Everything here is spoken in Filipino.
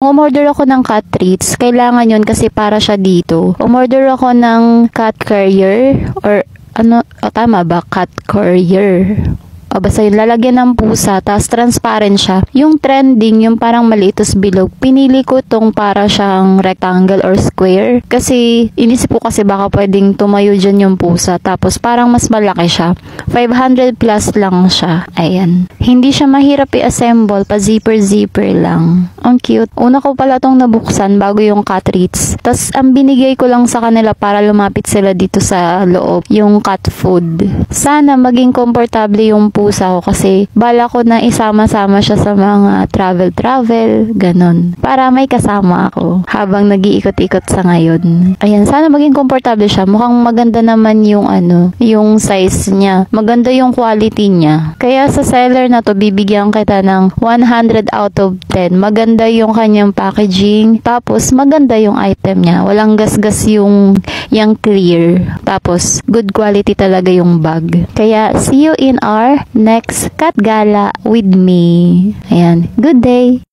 Umorder ako ng cat treats. Kailangan yun kasi para siya dito. Umorder ako ng cat carrier or tama ba? Cat courier. O basta yung lalagyan ng pusa, tapos transparent siya. Yung trending, yung parang maliit tas bilog, pinili ko tong para siyang rectangle or square. Kasi, inisip ko kasi baka pwedeng tumayo dyan yung pusa, tapos parang mas malaki siya. 500 plus lang siya. Ayan. Hindi siya mahirap i-assemble, pa zipper lang. Ang cute. Una ko pala tong nabuksan bago yung cat treats. Tapos, ang binigay ko lang sa kanila para lumapit sila dito sa loob, yung cat food. Sana maging komportable yung pusa ko kasi bala ko na isama-sama siya sa mga travel, ganon. Para may kasama ako habang nag-iikot-ikot sa ngayon. Ayan, sana maging komportable siya. Mukhang maganda naman yung yung size niya. Maganda yung quality niya. Kaya sa seller na to, bibigyan kita ng 100 out of 10. Maganda yung kanyang packaging. Tapos, maganda yung item niya. Walang gasgas yung clear. Tapos, good quality talaga yung bag. Kaya, see you in our next cat gala with me. Ayan. Good day!